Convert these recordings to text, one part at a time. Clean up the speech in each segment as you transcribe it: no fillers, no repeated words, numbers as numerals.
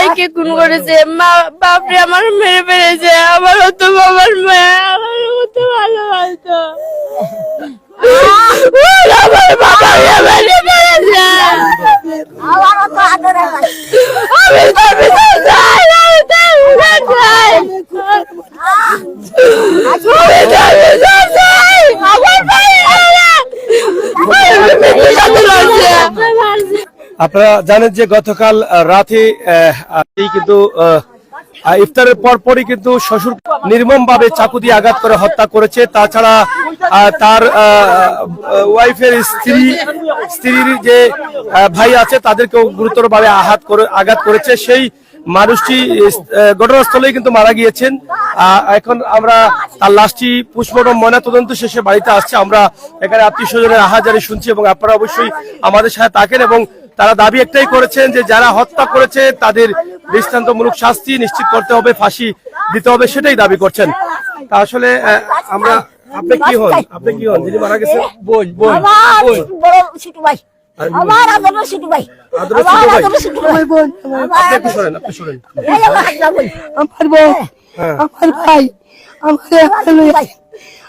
ভাইকে খুন করেছে, মা বাপরে আমার মেরে ফেলেছে, আমার হতো বাবার মেয়ে আমার হতো ভালোবাসতো, আমার বাবা মেরে ফেলেছে। আমি তার বিচার চাই, আমি তার বিচার চাই, আমি তার বিচার চাই। আমার আপনারা জানেন যে গতকাল রাতে কিন্তু ইফতারের পরপরই কিন্তু শ্বশুর নির্মম ভাবে চাকু দিয়ে আঘাত করে হত্যা করেছে। তাছাড়া তার ওয়াইফের স্ত্রীর যে ভাই আছে তাদেরকেও গুরুতরভাবে আঘাত করেছে। সেই মানুষটি ঘটনাস্থলেই কিন্তু মারা গিয়েছেন। এখন আমরা তার লাশটি পোস্টমর্টম ময়নাতদন্ত শেষে বাড়িতে আসছে। আমরা এখানে আত্মীয় স্বজনের আহাজারি শুনছি এবং আপনারা অবশ্যই আমাদের সাথে থাকেন। এবং তারা দাবি একটাই করেছেন যে যারা হত্যা করেছে তাদের দৃষ্টান্তমূলক শাস্তি নিশ্চিত করতে হবে, ফাঁসি দিতে হবে, সেটাই দাবি করছেন। তা আসলে আমরা আপনি কি হন যিনি মারা গেছেন? বোন আমার আদরের ছোট ভাই,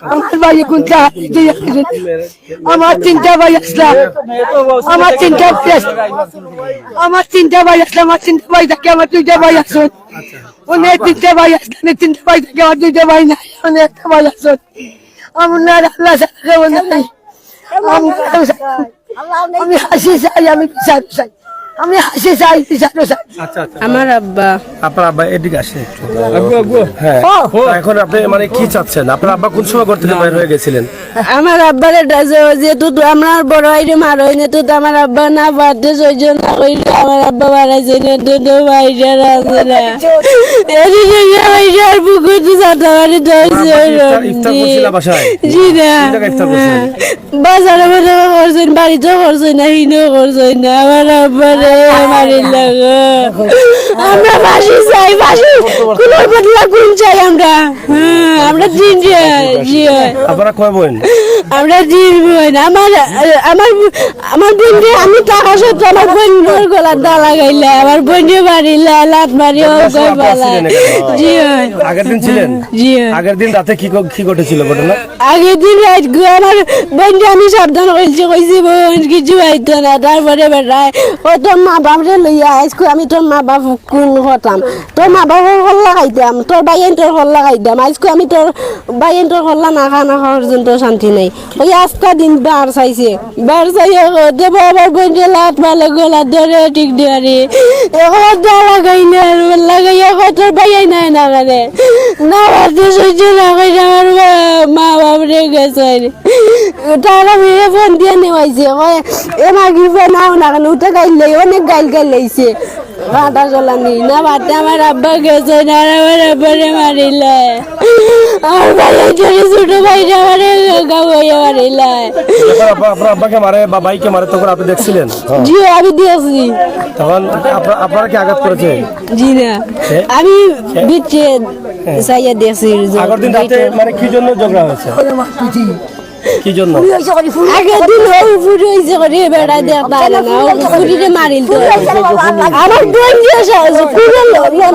আমার ভাই কোনটা আমার তিনটা ভাই আসলাম, আমার তিনটা ভাই থাকে, আমার দুইটা ভাই আসুন, অনেক তিনটা ভাই আসলাম, তিনটা ভাই থাকে, আমার দুইটা ভাই নাই, অনেক একটা ভাই আসুন। আমার আল্লাহ নাই, আমি হাসি চাই, আমি বিচার চাই, আমি হাসি চাই, বিচার চাই। আমার আব্বা, আপনার আব্বা এদিকে আসেন একটু। হ্যাঁ, এখন আপনি মানে কি চাচ্ছেন? আপনার আব্বা কোন সময় ঘর থেকে বের হয়ে গেছিলেন? আমার আব্বার যেহেতু আমার বড় আইরে মার হয়নি, তো আমার আব্বা না বাদে সহ্য না কইলে আমার আব্বা মারাইছে না, তো ভাইটার আছে না ভাইটার বুকুর তো চাটা বাড়ি জি না বাজারে বাজারে করছেন, বাড়িতেও করছেন না, হিনেও করছেন না। আমার আব্বারে মারিল লাগো, আমরা ফাঁসি চাই, ফাঁসি কুলোর বদলা গুণ চাই আমরা। আমরা দিন আপনারা কয় বোন? আমরা দিন বোন। আমার বোনকে আমি টাকা সত্য আমার বোনের গলার দা লাগাইলে, আমার বোনকে মারিলা, লাত মারি জি আগের দিন ছিলেন? জি আগের দিন রাতে কি ঘটেছিল ঘটনা? আগের দিন রাত আমার বোনকে আমি সাবধান কইছি বোন কিছু হইতো না। তারপরে বেড়ায় ও তোর মা বাপরে লইয়া আজকে আমি তোর মা বাপ কোন হতাম, তোর মা বাবার হল্লা খাইতাম, তোর বাইয়েন তোর হল্লা খাইতাম, আজকে আমি তোর বাইয়েন তোর হল্লা না খাওয়া পর্যন্ত শান্তি নাই। ওই আজকা দিন বার চাইছে, বার চাইয়া দেবো আবার বোনকে লাত মালে গলা ধরে ঠিক দিয়ারি এখন দা লাগাই না, লাগাইয়া তোর বাইয়াই নাই না মানে না বাড়তে সহ্য না করে আমার মা বাপরে গেছে। তারা মেয়ে ফোন দিয়ে নেওয়াইছে, এ মাগি নাও না কেন উঠে গাইলে অনেক গাইলাইছে ভাতা চলানি না ভাতে আমার আব্বা গেছে না, আমার আব্বারে মারিলে আমার ভাইয়া ছোট ভাইটা আমারে গাওয়াইয়া মারিলে। আপনার আব্বাকে মারে বা ভাইকে মারে তখন আপনি দেখছিলেন? জি আমি দিয়েছি। তখন আপনারা কি আঘাত করেছে? জি না আমি বিচ্ছে চাইয়া দিয়েছি। আগের দিন রাতে মানে কি জন্য ঝগড়া হয়েছে? কি জন্য? আগের দিন ফুরি হয়েছে করে বেড়া দেখতে না, ফুরিরে মারিল তো আমার বোন দিয়ে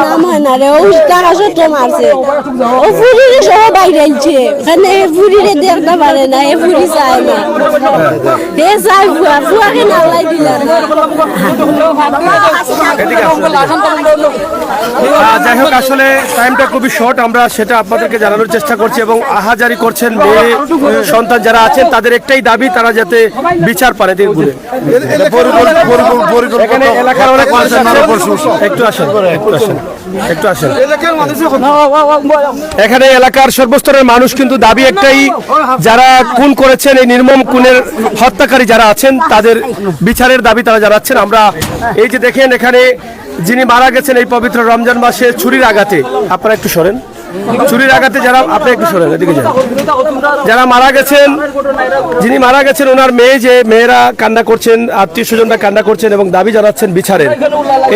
নাম হয় না রে, ও টাকা সত্য মারছে, ও ফুরিরে সব বাইরে আইছে, এখানে ফুরিরে দেখতে পারে না, এ ফুরি চায় না, এ চাই ফুয়াকে নালাই দিলাম। যাই হোক, আসলে টাইমটা খুবই শর্ট, আমরা সেটা আপনাদেরকে জানানোর চেষ্টা করছি এবং আহাজারি করছেন মেয়ে সন্তান যারা আছেন তাদের একটাই দাবি, তারা যাতে বিচার পারে। এলাকার অনেক একটু আসেন এখানে এলাকার সর্বস্তরের মানুষ কিন্তু দাবি একটাই, যারা খুন করেছেন, এই নির্মম খুনের হত্যাকারী যারা আছেন তাদের বিচারের দাবি তারা জানাচ্ছেন। আমরা এই যে দেখেন এখানে যিনি মারা গেছেন এই পবিত্র রমজান মাসে ছুরির আঘাতে, আপনারা একটু সরেন, চুরির আঘাতে যারা, আপনি একটু সরেন এদিকে যান, যারা মারা গেছেন, যিনি মারা গেছেন ওনার মেয়েরা কান্না করছেন, আত্মীয় স্বজনরা কান্না করছেন এবং দাবি জানাচ্ছেন বিচারের।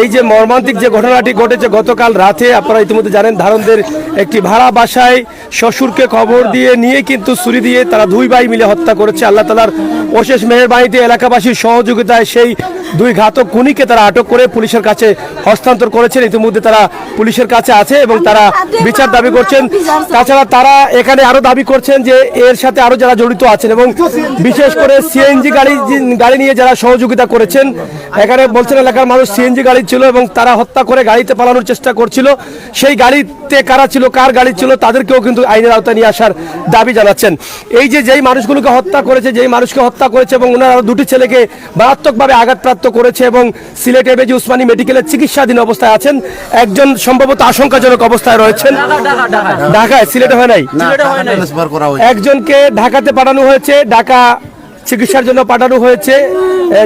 এই যে মর্মান্তিক যে ঘটনাটি ঘটেছে গতকাল রাতে, আপনারা ইতিমধ্যে জানেন, ধারণদের একটি ভাড়া বাসায় শ্বশুরকে খবর দিয়ে নিয়ে কিন্তু ছুরি দিয়ে তারা দুই ভাই মিলে হত্যা করেছে। আল্লাহ তাআলার অশেষ মেহেরবানিতে এলাকাবাসীর সহযোগিতায় সেই দুই ঘাতক খুনিকে তারা আটক করে পুলিশের কাছে হস্তান্তর করেছেন। ইতিমধ্যে তারা পুলিশের কাছে আছে এবং তারা বিচার দাবি করছেন। তাছাড়া তারা এখানে আরো দাবি করছেন যে এর সাথে আরো যারা জড়িত আছেন এবং বিশেষ করে সিএনজি গাড়ি নিয়ে যারা সহযোগিতা করেছেন, এখানে বলছেন এলাকার মানুষ সিএনজি গাড়ি ছিল এবং তারা হত্যা করে গাড়িতে পালানোর চেষ্টা করছিল। সেই গাড়িতে কারা ছিল, কার গাড়ি ছিল, তাদেরকেও কিন্তু আইনের আওতায় নিয়ে আসার দাবি জানাচ্ছেন। এই যে যেই মানুষগুলোকে হত্যা করেছে, যেই মানুষকে হত্যা করেছে এবং ওনারা আরো দুটি ছেলেকে মারাত্মকভাবে আঘাতপ্রাপ্ত করেছে এবং সিলেট এবেজি উসমানী মেডিকেলের চিকিৎসাধীন অবস্থায় আছেন। একজন সম্ভবত আশঙ্কাজনক অবস্থায় রয়েছেন। ঢাকায়, সিলেটে হয় নাই, একজনকে ঢাকাতে পাঠানো হয়েছে, ঢাকা চিকিৎসার জন্য পাঠানো হয়েছে,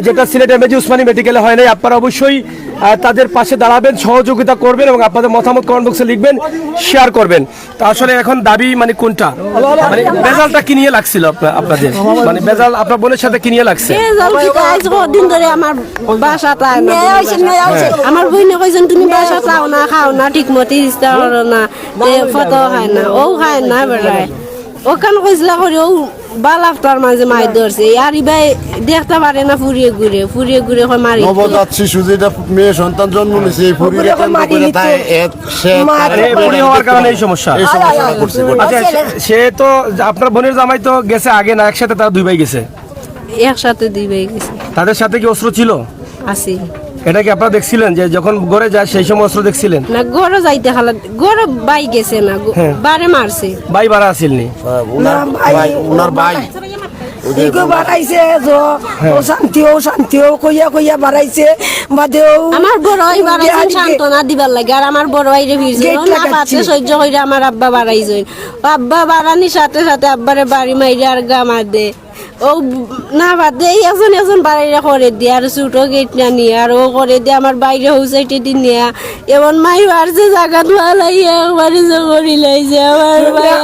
যেটা সিলেট এবেজি উসমানী মেডিকেলে হয় নাই। আপনারা অবশ্যই তাদের পাশে দাঁড়াবেন, সহযোগিতা করবেন এবং আপনাদের মতামত কমেন্ট বক্সে লিখবেন, শেয়ার করবেন। তো আসলে এখন দাবি মানে কোনটা, মানে বেজালটা কি নিয়ে লাগছিল আপনাদের, মানে বেজাল আপনার বোনের সাথে কি নিয়ে লাগছে? দিন ধরে আমার বাসাটা আমার বইনে কইছেন তুমি বাসা চাও না, খাও না, ঠিক মতো ইস্তা করো না, ফত খায় না, ও খায় না বেড়ায়, ওখান কইসলা করে ও বালাফটার মাঝে মাই ধরছে। আর ইবাই দেখতে পারে না, ফুরিয়ে ঘুরে মারি। নবজাত শিশু যেটা মেয়ে সন্তান জন্ম নিয়েছে, এই ফুরিয়ে হওয়ার কারণে এই সমস্যা। আচ্ছা, সে তো আপনার বোনের জামাই তো গেছে আগে না, একসাথে তারা দুই ভাই গেছে? একসাথে দুই ভাই গেছে। তাদের সাথে কি অস্ত্র ছিল? আছে। এটা কি আপনারা দেখছিলেন যে যখন ঘরে যায় সেই সময় অস্ত্র দেখছিলেন? না, গড়ে যাইতে খালা, গড়ে বাই গেছে না, বারে মারছে। ভাই বাড়া আসেননি? ওনার ভাই বাড়াইছে, শান্তিও কইয়া বাড়াইছে। আমার বড় ভাই বাড়াইছেন সান্ত্বনা দিবার লাগে, আর আমার বড় ভাই রে ভিড়ছে সহ্য করে আমার আব্বা বাড়াইছেন। আব্বা বাড়ানির সাথে সাথে আব্বারে বাড়ি মাইরে আর গামা দে, ও না বাদে এজন বাইরে করে দিয়ে আর ছোটো গেট না নিয়ে আর ও করে দিয়ে আমার বাইরে হুসাইটে দি নিয়ে এমন মাই বাড়ছে জায়গা ধোয়া লাইয়া একবারে যে করি লাইছে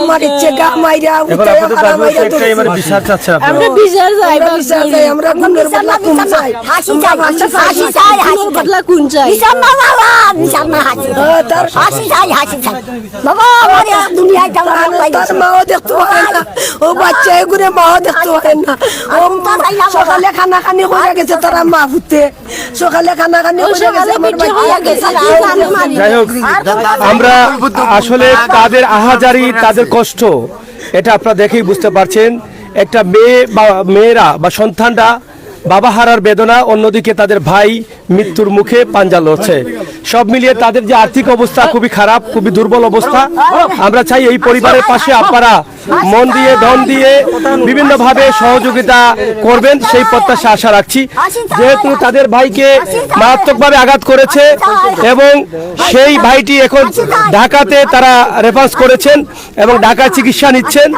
আমার ইচ্ছে গা মাইরা আমরা বিচার চাই, আমরা গুণের বদলা কোন চাই, হাসি চাই, হাসি চাই, হাসি বদলা কোন চাই, বিচার না বাবা, বিচার না হাসি, তার হাসি চাই, হাসি চাই বাবা। আমার দুনিয়ায় জানা তার মাও দেখতে পারে না, ও বাচ্চা এগুলো মাও দেখতে পারে না। সকালে খানা খানি হয়ে গেছে, তারা মা ফুটে সকালে খানা খানি হয়ে গেছে। যাই হোক, আমরা আসলে তাদের আহাজারি, তাদের কষ্ট এটা আপনারা দেখেই বুঝতে পারছেন। একটা মেয়েরা বা সন্তানরা বাবা হারার বেদনা, অন্যদিকে তাদের ভাই মৃত্যুর মুখে পাঞ্জা লড়ছে। সব মিলিয়ে তাদের যে আর্থিক অবস্থা খুবই খারাপ, খুবই দুর্বল অবস্থা। আমরা চাই এই পরিবারের পাশে আপনারা মন দিয়ে, ধন দিয়ে বিভিন্নভাবে সহযোগিতা করবেন, সেই প্রত্যাশা আশা রাখছি। যেহেতু তাদের ভাইকে মারাত্মকভাবে আঘাত করেছে এবং সেই ভাইটি এখন ঢাকাতে তারা রেফারেন্স করেছেন এবং ঢাকায় চিকিৎসা নিচ্ছেন।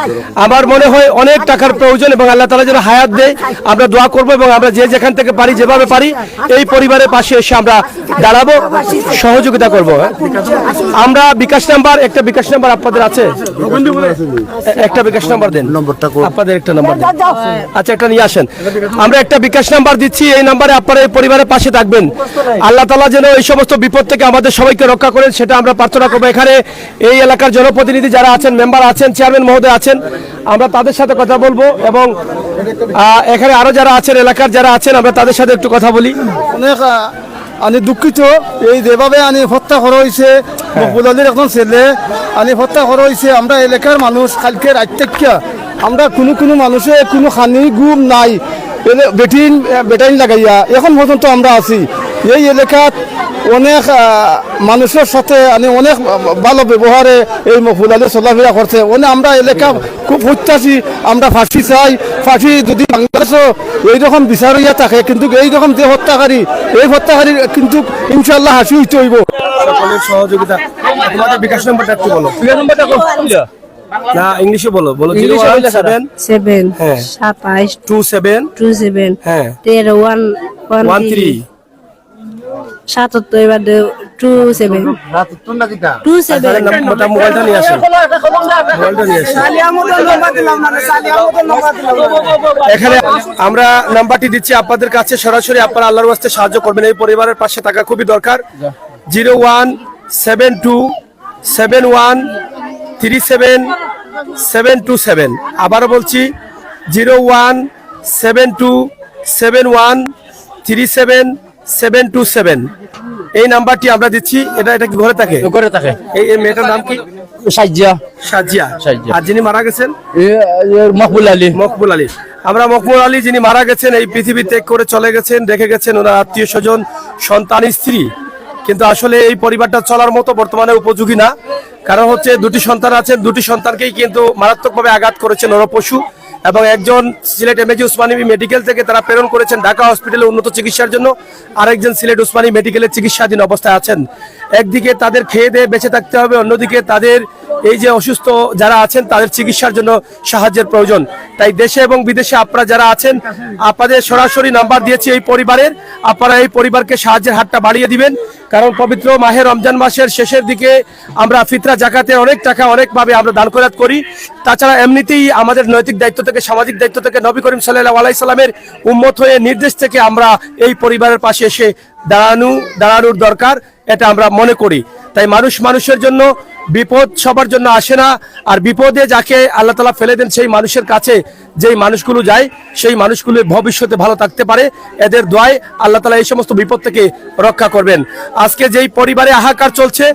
আমার মনে হয় অনেক টাকার প্রয়োজন এবং আল্লাহ তাআলা যেন হায়াত দেয়, আমরা দোয়া করবো এবং আমরা যে যেখান থেকে পারি, যেভাবে পারি এই পরিবারের পাশে এসে আমরা দাঁড়াবো, সহযোগিতা করব। আমরা বিকাশ নাম্বার, একটা বিকাশ নাম্বার আপনাদের আছে? একটা বিকাশ নাম্বার দেন, আপনাদের একটা নাম্বার দেন। আচ্ছা, একটা নিয়ে আসেন। আমরা একটা বিকাশ নাম্বার দিচ্ছি, এই নাম্বারে আপনারা এই পরিবারের পাশে থাকবেন। আল্লাহ তাআলা যেন এই সমস্ত বিপদ থেকে আমাদের সবাইকে রক্ষা করেন, সেটা আমরা প্রার্থনা করবো। এখানে এই এলাকার জনপ্রতিনিধি যারা আছেন, মেম্বার আছেন, চেয়ারম্যান মহোদয় আছেন, আমরা তাদের সাথে কথা বলবো এবং এখানে আরো যারা আছেন, এলাকার যারা আছেন, আমরা তাদের সাথে একটু কথা বলি। অনেক আমি দুঃখিত, এই যেভাবে আমি হত্যা করা হয়েছে, মকবুল এখন ছেলে আমি হত্যা করা হয়েছে। আমরা এলাকার মানুষ কালকে রাত থেকে আমরা কোনো মানুষের কোনো খানি গুম নাই, বেটাইন লাগাইয়া এখন পর্যন্ত আমরা আছি। এই এলাকাত অনেক মানুষের সাথে আমি অনেক ভালো ব্যবহারে এই মকবুল আলী চলাফেরা করছে। আমরা এলাকা খুব প্রত্যাশী, আমরা ফাঁসি চাই। ফাঁসি যদি বাংলাদেশও এইরকম বিচার হইয়া থাকে, কিন্তু এইরকম যে হত্যাকারী, এই হত্যাকারীর কিন্তু ইনশাল্লাহ হাসি হইতে হইব। সকলের সহযোগিতা। তোমাদের বিকাশ নাম্বারটা একটু বলো। না, ইংলিশে বলো। 017 হ্যাঁ 27 27 হ্যাঁ 13 13 77 এবার 27 27 মোবাইলটা নিয়ে আসেন, মোবাইলটা নিয়ে আসেন। এখানে আমরা নাম্বারটি দিচ্ছি আপনাদের কাছে, সরাসরি আপনারা আল্লাহর ওয়াস্তে সাহায্য করবেন, এই পরিবারের পাশে থাকা খুবই দরকার। 0172713727। আবারও বলছি 0172713727। এই নাম্বারটি আমরা দিচ্ছি। এটা কি ঘরে থাকে? করে থাকে এই মেয়েটার নাম কি? সাজ্জা সাজিয়া। সাজিয়া। আর যিনি মারা গেছেন? মকবুল আলী। মকবুল আলী। আমরা মকবুল আলী যিনি মারা গেছেন, এই পৃথিবী ত্যাগ করে চলে গেছেন, রেখে গেছেন ওনার আত্মীয় স্বজন, সন্তান, স্ত্রী। কিন্তু আসলে এই পরিবারটা চলার মতো বর্তমানে উপযোগী না। কারণ হচ্ছে দুটি সন্তান আছেন, দুটি সন্তানকেই কিন্তু মারাত্মকভাবে আঘাত করেছে নরপশু। এবং একজন সিলেট এমএজি উসমানী মেডিকেল থেকে তারা প্রেরণ করেছেন ঢাকা হসপিটালে উন্নত চিকিৎসার জন্য, আরেকজন সিলেট উসমানী মেডিকেলের চিকিৎসাধীন অবস্থায় আছেন। একদিকে তাদের খেয়ে দিয়ে বেঁচে থাকতে হবে, অন্যদিকে তাদের এই যে অসুস্থ যারা আছেন তাদের চিকিৎসার জন্য সাহায্যের প্রয়োজন। তাই দেশে এবং বিদেশে আপনারা যারা আছেন, আপনাদের সরাসরি নাম্বার দিয়েছি এই পরিবারের, আপনারা এই পরিবারকে সাহায্যের হাতটা বাড়িয়ে দিবেন। কারণ পবিত্র মাহে রমজান মাসের শেষের দিকে আমরা ফিতরা জাকাতের অনেক টাকা অনেকভাবে আমরা দান খয়রাত করি। তাছাড়া এমনিতেই আমাদের নৈতিক দায়িত্ব থেকে, সামাজিক দায়িত্ব থেকে, নবী করিম সাল্লাল্লাহু আলাইহি সাল্লামের উম্মত হয়ে নির্দেশ থেকে আমরা এই পরিবারের পাশে এসে দাঁড়ানোর দরকার, এটা আমরা মনে করি। তাই মানুষের জন্য বিপদ সবার জন্য আসে না, আর বিপদে যাকে আল্লাহ তাআলা ফেলে দেন সেই মানুষের কাছে যেই মানুষগুলো যায়, সেই মানুষগুলো ভবিষ্যতে ভালো থাকতে পারে। এদের দোয়ায় আল্লাহ তাআলা এই সমস্ত বিপদ থেকে রক্ষা করবেন। আজকে যেই পরিবারে হাহাকার চলছে,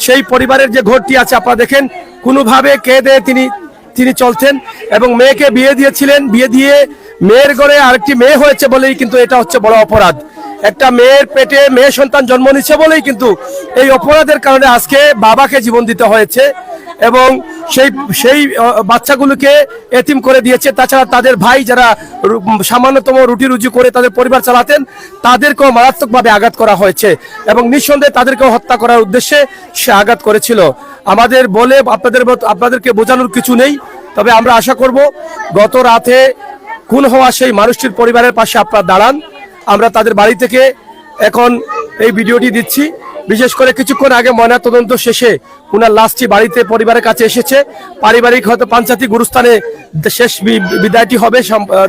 সেই পরিবারের যে ঘরটি আছে আপনারা দেখেন, কোনোভাবে কেঁদে তিনি চলছেন এবং মেয়েকে বিয়ে দিয়েছিলেন। বিয়ে দিয়ে মেয়ের ঘরে আরেকটি মেয়ে হয়েছে বলেই কিন্তু এটা হচ্ছে বড় অপরাধ। একটা মেয়ের পেটে মেয়ে সন্তান জন্ম নিচ্ছে বলেই কিন্তু এই অপরাধের কারণে আজকে বাবাকে জীবন দিতে হয়েছে এবং সেই বাচ্চাগুলোকে এতিম করে দিয়েছে। তাছাড়া তাদের ভাই যারা সামান্যতম রুটি রুজি করে তাদের পরিবার চালাতেন, তাদেরকেও মারাত্মকভাবে আঘাত করা হয়েছে এবং নিঃসন্দেহে তাদেরকেও হত্যা করার উদ্দেশ্যে সে আঘাত করেছিল। আমাদের বলে আপনাদেরকে বোঝানোর কিছু নেই, তবে আমরা আশা করব গত রাতে খুন হওয়া সেই মানুষটির পরিবারের পাশে আপনারা দাঁড়ান। আমরা তাদের বাড়ি থেকে এখন এই ভিডিওটি দিচ্ছি। বিশেষ করে কিছুক্ষণ আগে ময়নাতদন্ত শেষে উনার লাশটি বাড়িতে পরিবারের কাছে এসেছে। পারিবারিক হয়তো পাঞ্চাতি গুরুস্থানে শেষ বিদায়টি হবে,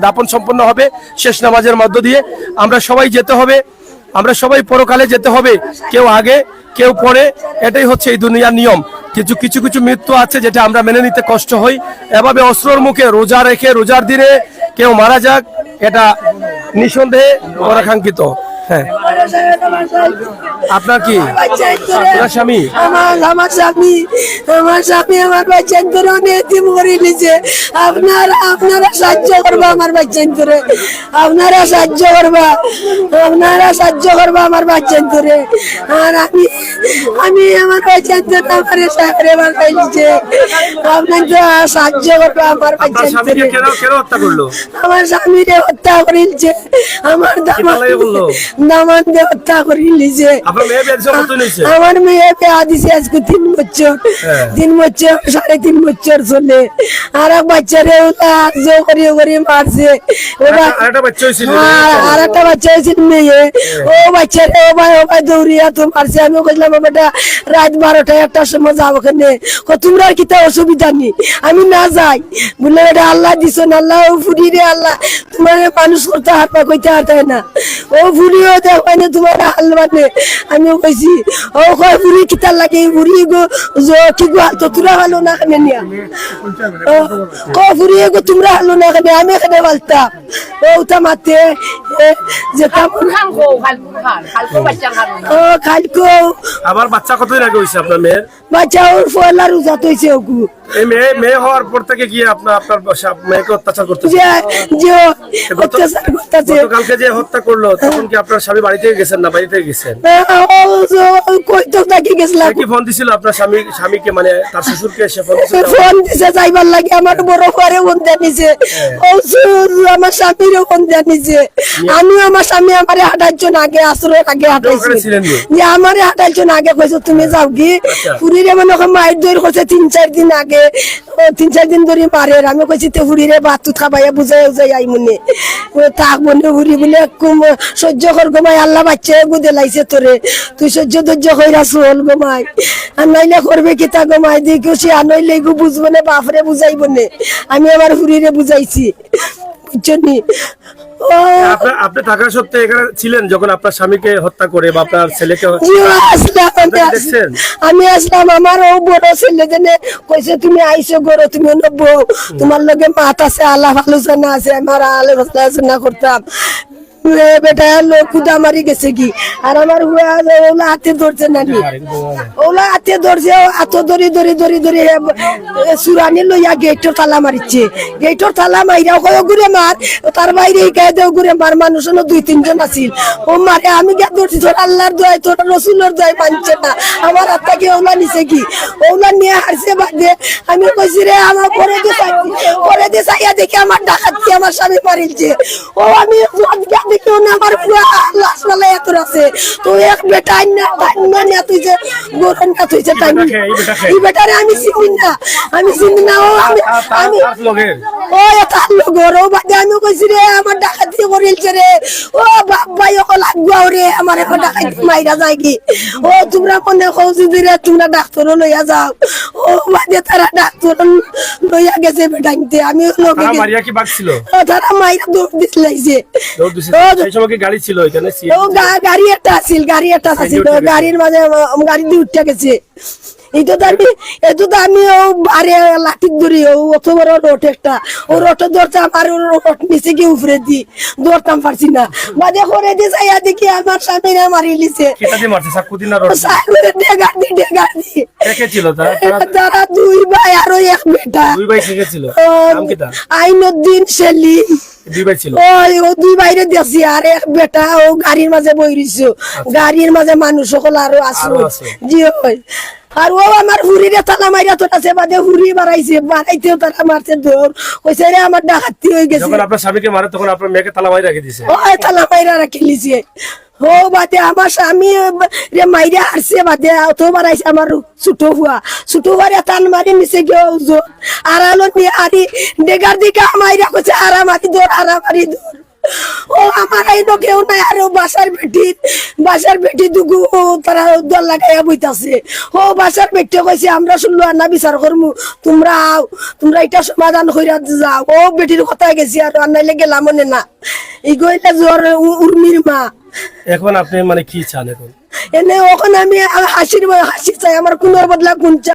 দাপন সম্পন্ন হবে শেষ নামাজের মধ্য দিয়ে। আমরা সবাই যেতে হবে, আমরা সবাই পরকালে যেতে হবে, কেউ আগে কেউ পরে, এটাই হচ্ছে এই দুনিয়ার নিয়ম। কিছু মৃত্যু আছে যেটা আমরা মেনে নিতে কষ্ট হই। এভাবে অস্ত্রর মুখে রোজা রেখে রোজার দিনে কেউ মারা যাক, এটা নিঃসন্দেহে অনাকাঙ্ক্ষিত। হ্যাঁ, আপনার কি আপনার স্বামী? আমার স্বামী আমার বাচ্চা ধরে এতিম করে নিছে। আপনারা সাহায্য করবা আমার বাচ্চা ধরে, আপনারা সাহায্য করবা আমার বাচ্চা ধরে। আর আমি আমার বাচ্চা ধরে আমার সাহেব বানাইছে, আপনাকে সাহায্য করবা আমার বাচ্চা ধরে। আমার স্বামীরে হত্যা করেছে, আমার দামান দিয়ে হত্যা করে নিছে। আমার মেয়ে পেয়া দিছে আজকে 3 বছর, 3 বছর 3.5 বছর চলে। আর এক বাচ্চারে করে মারছে। আর একটা বাচ্চা হয়েছিল মেয়ে, ও বাচ্চারে ও ভাই দৌড়িয়া তো মারছে। আমি বললাম বেটা রাত 12টা 1টার সময় যাবো কেনে, তোমরা আর কিতা অসুবিধা নেই, আমি না যাই। বললে এটা আল্লাহ দিছ না, আল্লাহ ও ফুড়ি রে, আল্লাহ তোমার মানুষ করতে হাত কইতে হাতে না, ও ফুড়িও দেখো না তোমার হাল মানে। আমি কইছি ও কয় বুড়ি কিতা লাগে, বুড়ি গো কি গো তো তোরা ভালো না কেন নিয়া, ক বুড়ি গো তোমরা ভালো না কেন, আমি এখানে বলতাম ওটা মাতে যেতাম। ও খালকো আবার বাচ্চা কতদিন আগে হয়েছে আপনার মেয়ের? বাচ্চা ওর ফলার উজাত হয়েছে ওগু। এই মেয়ে হওয়ার পর থেকে গিয়ে আপনার মেয়েকে অত্যাচার করতেছে? যে অত্যাচার করতেছে। কালকে যে হত্যা করলো তখন কি আপনার স্বামী বাড়ি থেকে গেছেন না বাইরে থেকে গেছেন? কই তো নাকি গেছিলাম। কি ফোন দিছিল আপনার স্বামীকে, মানে তার শ্বশুরকে এসে ফোন দিছে যাইবার লাগে, আমার বড় ঘরে ফোন জানিছে, আমার স্বামীরও ফোন জানিছে। আমি আমার স্বামী আমারে হাঁটাইছেন আগে, আসরের আগে হাঁটাইছি, যে আমারে হাঁটাইছেন আগে কইছো তুমি যাও কি ফুরিরে মনে হয় মায়ের দৌড় করছে 3-4 দিন আগে 3-4 দিন ধরে মারে আমি কইছি তে ফুরিরে ভাত খাবাইয়া বুঝাই আই মনে থাক মনে ফুরি বলে সহ্য কর গোমাই আল্লাহ বাচ্চা গুদে লাইছে তোরে তুই সহ্য ধৈর্য কইরা চল গোমাই আর নাইলে করবে কি তা গোমাই দেখো সে আনইলে গো বুঝবো না বাপরে বুঝাইব না আমি আমার ফুরিরে বুঝাইছি বুঝছনি আপনি থাকা সত্ত্বে এখানে ছিলেন যখন আপনার স্বামীকে হত্যা করে বা আপনার ছেলেকে দেখছেন? আমি আসলাম আমার ও বড় ছেলে জেনে কইছে তুমি আইছো গরো তুমি বউ তোমার লগে মাত আছে আল্লাহ আলোচনা আছে আমার আলোচনা করতাম বেটা লোক কুদা মারি গেছে কি আর আমার ওলা হাতে ধরছে নানি ওলা হাতে ধরছে হাত ধরি সুরানি লইয়া গেটর তালা মারিচ্ছে গেটর তালা মাইরা কয় ঘুরে মার তার বাইরে গায়ে দেও ঘুরে মার মানুষ 2-3 জন আছিল ও মারে আমি গিয়া ধরছি তোর আল্লাহর দোয়াই তোর রসুলের দোয়াই মানছে না আমার হাত থেকে ওলা নিছে কি ওলা নিয়ে হারছে বাদে আমি কইছি রে আমার পরে দিয়ে চাইয়া দেখি আমার ডাকাত আমার স্বামী মারিলছে ও আমি দেখো না আমার পুরা লাশ মালা এত আছে তো এক বেটা না তুই যে গোরনটা তুই যে টাইম এই বেটারে আমি চিনি না ও আমি ও এটা লোক ও বাদে আমি কইছি রে আমার ডাকাতি করিলছে রে ও বাবা ইও লাগবা রে আমার এখন ডাকাতি মাইরা যায় কি ও তোমরা মনে কইছি রে তোমরা ডাক্তার লইয়া যাও ও বাদে তারা ডাক্তার লইয়া গেছে বেটাইতে আমি লোকে মারিয়া কি বাকছিল তারা মাইরা দৌড় দিলাইছে সেই সময় কি গাড়ি ছিল এখানে ও গাড়ি একটা আছিল গাড়ির মাঝে গাড়ি দিয়ে উঠে গেছে এইটা তো আমি ও আরে লাঠি ধরি ও অত বড় রোড একটা ও রোড ধরতে আমার রোড নিচে গিয়ে উপরে দি ধরতাম পারছি না বাদে করে দিয়ে যাইয়া দেখি আমার স্বামী মারি লিছে কে ছিল তারা 2 ভাই আর 1 বেটা 2 ভাই কে ছিল নাম কি তার আইনুদ্দিন সেলিম 2 ভাই ছিল ও 2 বাইরে দেশি আর 1 বেটা ও গাড়ির মাঝে বই রইছে গাড়ির মাঝে মানুষ সকল আরো আছে জি হয় আর ও আমার হুরিরে তালা মাইরা তো আছে বাদে হুরি বাড়াইতেও তারা মারছে দৌড় কইছে রে আমার ডাকাতি হয়ে গেছে যখন আপনার স্বামীকে মারে তখন আপনার মেয়েকে তালা মাইরা রেখে দিয়েছে ও তালা মাইরা রাখি লিছে ও বাদে আমার স্বামী রে মাইরা হারছে বাদে তো বাড়াইছে আমার ছোট হুয়ারে টান মারি নিচে গিয়ে ওজন আর আলো নিয়ে আরি ডেগার দিকে মাইরা কইছে আরামারি দৌড় ও আমার এই কেউ নাই আর বাসার বেটি দুগু তারা দল লাগাইয়া বইতাছে ও বাসার বেটি কইছে আমরা শুনলো না বিচার করমু তোমরা এটা সমাধান কইরা যাও ও বেটির কথা গেছি আর আনাইলে গেলাম মনে না এই গইলে জ্বর উর্মির মা এখন আপনি মানে কি চান এখন এনে ওখানে আমি হাসি চাই আমার কোন বদলা কোন